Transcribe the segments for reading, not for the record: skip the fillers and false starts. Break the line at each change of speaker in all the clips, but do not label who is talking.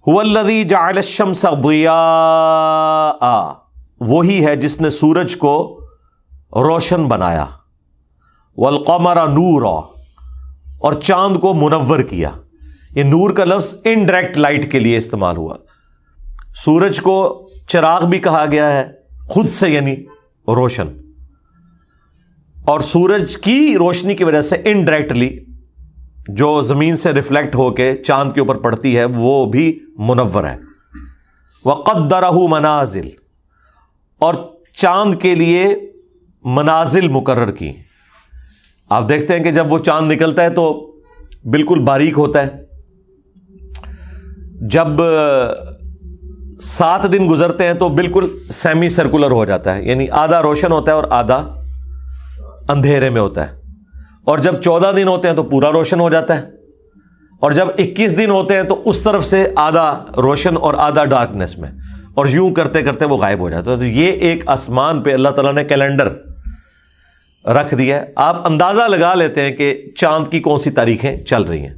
هو الذی جعل الشمس ضیاء، وہی ہے جس نے سورج کو روشن بنایا، والقمر نورا، اور چاند کو منور کیا۔ یہ نور کا لفظ انڈائریکٹ لائٹ کے لیے استعمال ہوا۔ سورج کو چراغ بھی کہا گیا ہے خود سے، یعنی روشن، اور سورج کی روشنی کی وجہ سے انڈائریکٹلی جو زمین سے ریفلیکٹ ہو کے چاند کے اوپر پڑتی ہے وہ بھی منور ہے۔ وَقَدَّرَهُ مَنَازِلَ، اور چاند کے لیے منازل مقرر کی۔ آپ دیکھتے ہیں کہ جب وہ چاند نکلتا ہے تو بالکل باریک ہوتا ہے، جب 7 دن گزرتے ہیں تو بالکل سیمی سرکولر ہو جاتا ہے، یعنی آدھا روشن ہوتا ہے اور آدھا اندھیرے میں ہوتا ہے، اور جب 14 دن ہوتے ہیں تو پورا روشن ہو جاتا ہے، اور جب 21 دن ہوتے ہیں تو اس طرف سے آدھا روشن اور آدھا ڈارکنیس میں، اور یوں کرتے کرتے وہ غائب ہو جاتا ہے۔ تو یہ ایک آسمان پہ اللہ تعالیٰ نے کیلنڈر رکھ دیا ہے، آپ اندازہ لگا لیتے ہیں کہ چاند کی کون سی تاریخیں چل رہی ہیں۔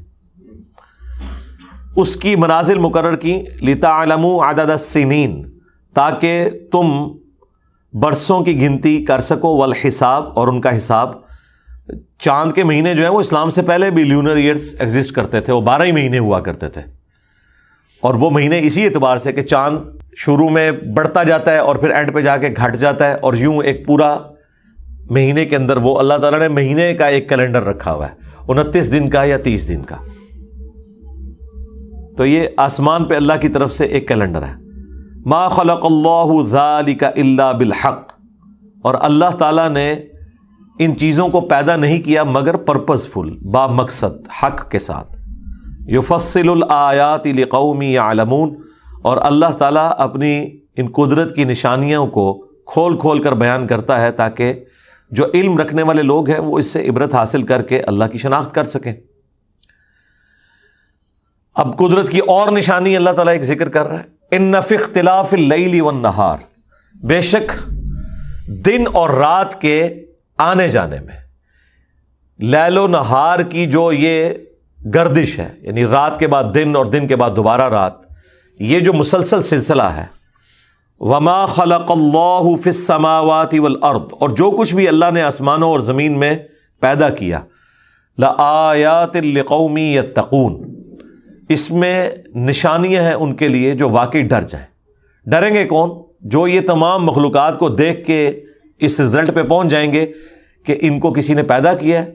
اس کی منازل مقرر کی، لِتَعْلَمُوا عَدَدَ السِّنِينَ، تاکہ تم برسوں کی گنتی کر سکو، والحساب، اور ان کا حساب۔ چاند کے مہینے جو ہیں وہ اسلام سے پہلے بھی لیونر ایئرز ایگزسٹ کرتے تھے، وہ 12 ہی مہینے ہوا کرتے تھے، اور وہ مہینے اسی اعتبار سے کہ چاند شروع میں بڑھتا جاتا ہے اور پھر اینڈ پہ جا کے گھٹ جاتا ہے، اور یوں ایک پورا مہینے کے اندر وہ اللہ تعالیٰ نے مہینے کا ایک کیلنڈر رکھا ہوا ہے، 29 دن کا یا 30 دن کا۔ تو یہ آسمان پہ اللہ کی طرف سے ایک کیلنڈر ہے۔ ما خلق اللہ ذالک الا بالحق، اور اللہ تعالیٰ نے ان چیزوں کو پیدا نہیں کیا مگر پرپزفل، با مقصد، حق کے ساتھ۔ یفصل الآیات لقوم یعلمون، اور اللہ تعالیٰ اپنی ان قدرت کی نشانیوں کو کھول کھول کر بیان کرتا ہے تاکہ جو علم رکھنے والے لوگ ہیں وہ اس سے عبرت حاصل کر کے اللہ کی شناخت کر سکیں۔ اب قدرت کی اور نشانی اللہ تعالیٰ ایک ذکر کر رہا ہے، ان فی اختلاف اللیل والنہار، بے شک دن اور رات کے آنے جانے میں، لیل و نہار کی جو یہ گردش ہے، یعنی رات کے بعد دن اور دن کے بعد دوبارہ رات، یہ جو مسلسل سلسلہ ہے، وما خلق اللہ فی السماوات والارض، اور جو کچھ بھی اللہ نے آسمانوں اور زمین میں پیدا کیا، لآیات لقوم یتقون، اس میں نشانیاں ہیں ان کے لیے جو واقعی ڈر جائیں۔ ڈریں گے کون؟ جو یہ تمام مخلوقات کو دیکھ کے اس رزلٹ پہ پہنچ جائیں گے کہ ان کو کسی نے پیدا کیا ہے،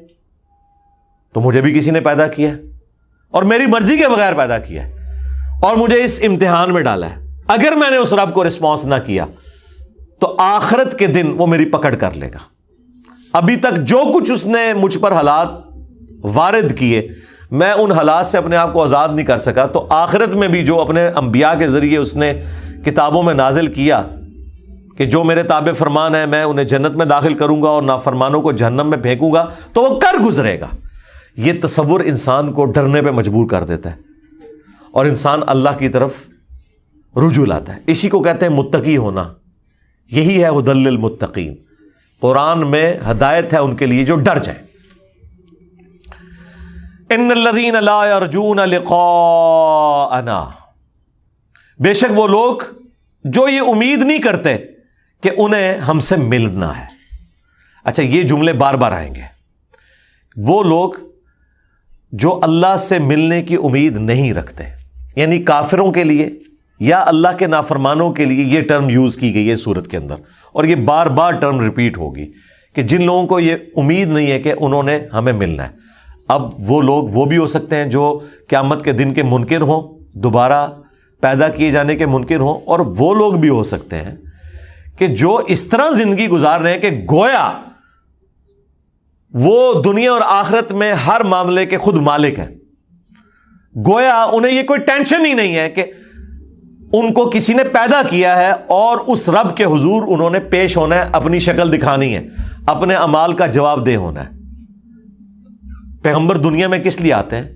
تو مجھے بھی کسی نے پیدا کیا ہے، اور میری مرضی کے بغیر پیدا کیا ہے، اور مجھے اس امتحان میں ڈالا ہے۔ اگر میں نے اس رب کو رسپانس نہ کیا تو آخرت کے دن وہ میری پکڑ کر لے گا۔ ابھی تک جو کچھ اس نے مجھ پر حالات وارد کیے، میں ان حالات سے اپنے آپ کو آزاد نہیں کر سکا، تو آخرت میں بھی جو اپنے انبیاء کے ذریعے اس نے کتابوں میں نازل کیا کہ جو میرے تابع فرمان ہے میں انہیں جنت میں داخل کروں گا اور نافرمانوں کو جہنم میں پھینکوں گا، تو وہ کر گزرے گا۔ یہ تصور انسان کو ڈرنے پہ مجبور کر دیتا ہے، اور انسان اللہ کی طرف رجوع لاتا ہے۔ اسی کو کہتے ہیں متقی ہونا، یہی ہے ھدی للمتقین۔ قرآن میں ہدایت ہے ان کے لیے جو ڈر جائیں۔ ان الذین لا یرجون لقاءنا، بے شک وہ لوگ جو یہ امید نہیں کرتے کہ انہیں ہم سے ملنا ہے۔ اچھا، یہ جملے بار بار آئیں گے۔ وہ لوگ جو اللہ سے ملنے کی امید نہیں رکھتے، یعنی کافروں کے لیے یا اللہ کے نافرمانوں کے لیے یہ ٹرم یوز کی گئی ہے سورت کے اندر، اور یہ بار بار ٹرم ریپیٹ ہوگی کہ جن لوگوں کو یہ امید نہیں ہے کہ انہوں نے ہمیں ملنا ہے۔ اب وہ لوگ وہ بھی ہو سکتے ہیں جو قیامت کے دن کے منکر ہوں، دوبارہ پیدا کیے جانے کے منکر ہوں، اور وہ لوگ بھی ہو سکتے ہیں کہ جو اس طرح زندگی گزار رہے ہیں کہ گویا وہ دنیا اور آخرت میں ہر معاملے کے خود مالک ہیں، گویا انہیں یہ کوئی ٹینشن ہی نہیں ہے کہ ان کو کسی نے پیدا کیا ہے اور اس رب کے حضور انہوں نے پیش ہونا ہے، اپنی شکل دکھانی ہے، اپنے اعمال کا جواب دہ ہونا ہے۔ پیغمبر دنیا میں کس لیے آتے ہیں؟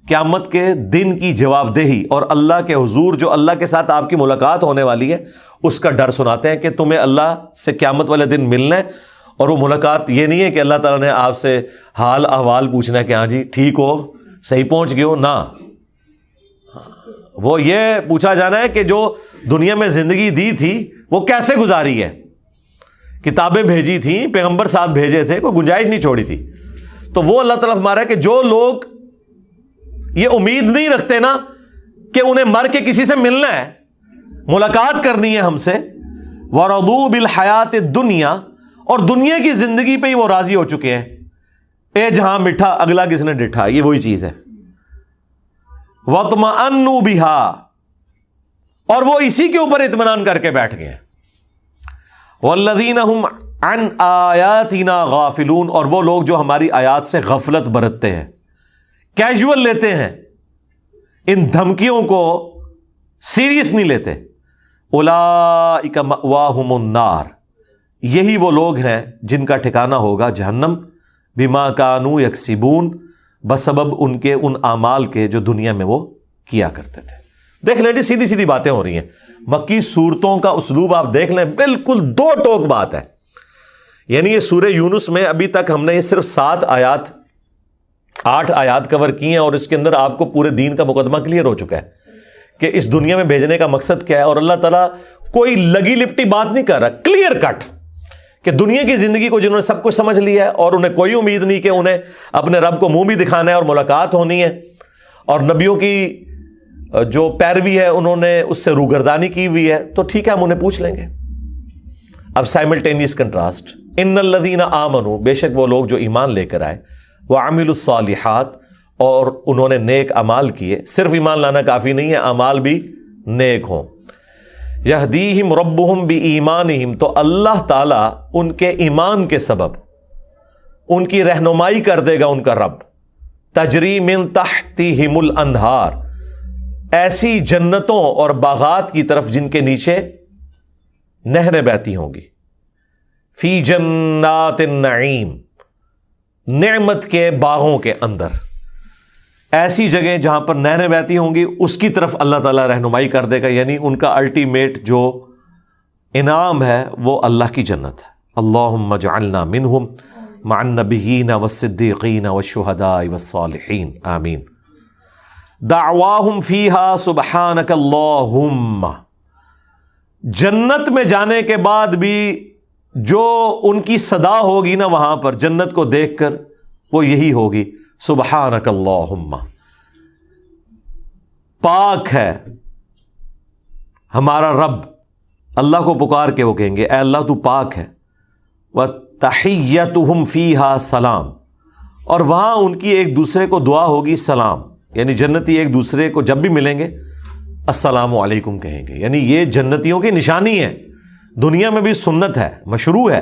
قیامت کے دن کی جواب دہی اور اللہ کے حضور، جو اللہ کے ساتھ آپ کی ملاقات ہونے والی ہے، اس کا ڈر سناتے ہیں کہ تمہیں اللہ سے قیامت والے دن ملنا ہے، اور وہ ملاقات یہ نہیں ہے کہ اللہ تعالیٰ نے آپ سے حال احوال پوچھنا ہے کہ ہاں جی ٹھیک ہو، صحیح پہنچ گئے ہو، نہ، وہ یہ پوچھا جانا ہے کہ جو دنیا میں زندگی دی تھی وہ کیسے گزاری ہے. کتابیں بھیجی تھیں, پیغمبر ساتھ بھیجے تھے, کوئی گنجائش نہیں چھوڑی تھی. تو وہ اللہ تعالیٰ فرما رہا ہے کہ جو لوگ یہ امید نہیں رکھتے نا کہ انہیں مر کے کسی سے ملنا ہے, ملاقات کرنی ہے ہم سے, وَرَضُوا بِالْحَيَاةِ الدُّنْيَا, اور دنیا کی زندگی پہ ہی وہ راضی ہو چکے ہیں. اے جہاں مٹھا اگلا کس نے ڈٹھا, یہ وہی چیز ہے. وَاطْمَأَنُّوا بِهَا, اور وہ اسی کے اوپر اطمینان کر کے بیٹھ گئے ہیں. وَالَّذِينَ هُمْ عَنْ آيَاتِنَا غَافِلُونَ, اور وہ لوگ جو ہماری آیات سے غفلت برتتے ہیں, کیجول لیتے ہیں, ان دھمکیوں کو سیریس نہیں لیتے. اولئک مأواہم النار, یہی وہ لوگ ہیں جن کا ٹھکانہ ہوگا جہنم. بما کانوا یکسبون, بسبب ان کے ان اعمال کے جو دنیا میں وہ کیا کرتے تھے. دیکھ لیں جی, سیدھی سیدھی باتیں ہو رہی ہیں. مکی صورتوں کا اسلوب آپ دیکھ لیں, بالکل دو ٹوک بات ہے. یعنی یہ سورہ یونس میں ابھی تک ہم نے یہ صرف 8 آیات کور کی ہیں, اور اس کے اندر آپ کو پورے دین کا مقدمہ کلیئر ہو چکا ہے کہ اس دنیا میں بھیجنے کا مقصد کیا ہے. اور اللہ تعالیٰ کوئی لگی لپٹی بات نہیں کر رہا, کلیئر کٹ, کہ دنیا کی زندگی کو جنہوں نے سب کچھ سمجھ لیا ہے اور انہیں کوئی امید نہیں کہ انہیں اپنے رب کو منہ بھی دکھانا ہے اور ملاقات ہونی ہے, اور نبیوں کی جو پیروی ہے انہوں نے اس سے روگردانی کی ہوئی ہے, تو ٹھیک ہے ہم انہیں پوچھ لیں گے. اب سائملٹینیس کنٹراسٹ, ان الذین آمنوا, بے شک وہ لوگ جو ایمان لے کر آئے, وعملوا الصالحات, اور انہوں نے نیک اعمال کیے. صرف ایمان لانا کافی نہیں ہے, اعمال بھی نیک ہوں. یہدیہم ربہم بایمانہم, تو اللہ تعالیٰ ان کے ایمان کے سبب ان کی رہنمائی کر دے گا ان کا رب. تجری من تحتہم الانہار, ایسی جنتوں اور باغات کی طرف جن کے نیچے نہریں بہتی ہوں گی. فی جنات النعیم, نعمت کے باغوں کے اندر, ایسی جگہ جہاں پر نہریں بہتی ہوں گی اس کی طرف اللہ تعالیٰ رہنمائی کر دے گا. یعنی ان کا الٹیمیٹ جو انعام ہے وہ اللہ کی جنت ہے. اللہم اجعلنا منہم مع النبیین والصدیقین والشہداء والصالحین, آمین. دعواہم فیہا سبحانک اللہم, جنت میں جانے کے بعد بھی جو ان کی صدا ہوگی نا وہاں پر جنت کو دیکھ کر, وہ یہی ہوگی, سبحانک اللہم, پاک ہے ہمارا رب. اللہ کو پکار کے وہ کہیں گے اے اللہ تو پاک ہے. وَتَحِيَّتُهُمْ فِيهَا سلام, اور وہاں ان کی ایک دوسرے کو دعا ہوگی سلام. یعنی جنتی ایک دوسرے کو جب بھی ملیں گے السلام علیکم کہیں گے. یعنی یہ جنتیوں کی نشانی ہے, دنیا میں بھی سنت ہے, مشروع ہے,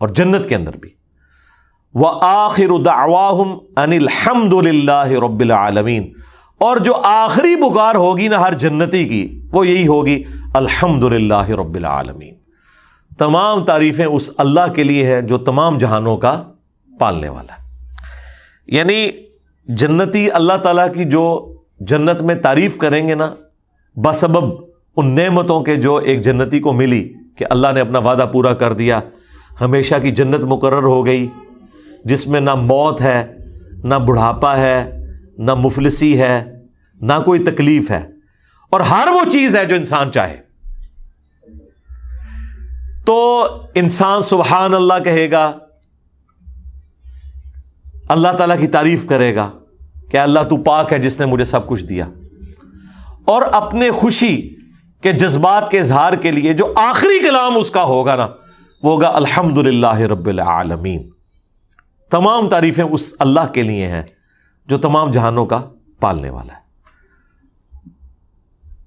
اور جنت کے اندر بھی. وَآخِرُ دَعْوَاهُمْ أَنِ الْحَمْدُ لِلَّهِ رَبِّ الْعَالَمِينَ, اور جو آخری پکار ہوگی نا ہر جنتی کی وہ یہی ہوگی الحمد للہ رب العالمین. تمام تعریفیں اس اللہ کے لیے ہے جو تمام جہانوں کا پالنے والا ہے. یعنی جنتی اللہ تعالیٰ کی جو جنت میں تعریف کریں گے نا بسبب ان نعمتوں کے جو ایک جنتی کو ملی کہ اللہ نے اپنا وعدہ پورا کر دیا, ہمیشہ کی جنت مقرر ہو گئی جس میں نہ موت ہے, نہ بڑھاپا ہے, نہ مفلسی ہے, نہ کوئی تکلیف ہے, اور ہر وہ چیز ہے جو انسان چاہے. تو انسان سبحان اللہ کہے گا, اللہ تعالیٰ کی تعریف کرے گا کہ اللہ تو پاک ہے جس نے مجھے سب کچھ دیا, اور اپنے خوشی کے جذبات کے اظہار کے لیے جو آخری کلام اس کا ہوگا نا وہ ہوگا الحمد للہ رب العالمین. تمام تعریفیں اس اللہ کے لیے ہیں جو تمام جہانوں کا پالنے والا ہے.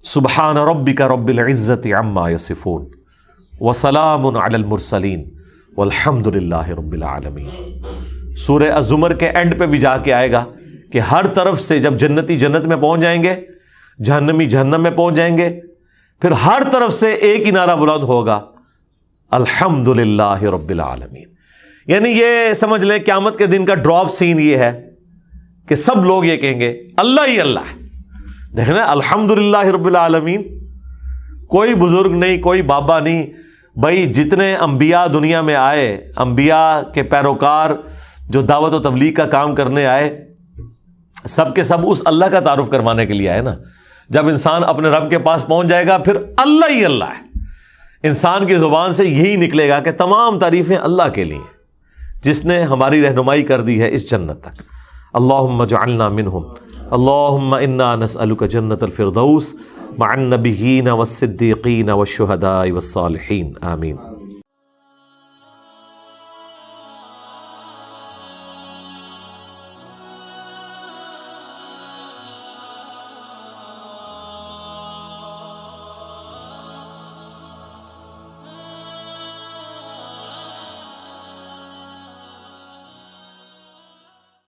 سبحان ربک رب العزت عما یصفون وسلام علی المرسلین والحمد للہ رب العالمین. سورہ الزمر کے اینڈ پہ بھی جا کے آئے گا کہ ہر طرف سے جب جنتی جنت میں پہنچ جائیں گے, جہنمی جہنم میں پہنچ جائیں گے, پھر ہر طرف سے ایک ہی نعرہ بلند ہوگا الحمد للہ رب العالمین. یعنی یہ سمجھ لیں قیامت کے دن کا ڈراپ سین یہ ہے کہ سب لوگ یہ کہیں گے اللہ ہی اللہ ہے. دیکھیں نا الحمد للہ رب العالمین, کوئی بزرگ نہیں, کوئی بابا نہیں بھائی. جتنے انبیاء دنیا میں آئے, انبیاء کے پیروکار جو دعوت و تبلیغ کا کام کرنے آئے, سب کے سب اس اللہ کا تعارف کروانے کے لیے آئے نا. جب انسان اپنے رب کے پاس پہنچ جائے گا پھر اللہ ہی اللہ ہے. انسان کی زبان سے یہی نکلے گا کہ تمام تعریفیں اللہ کے لیے جس نے ہماری رہنمائی کر دی ہے اس جنت تک. اللہم اجعلنا منہم. اللہم انا نسألک جنت الفردوس مع النبیین والصدیقین والشہداء والصالحین. آمین.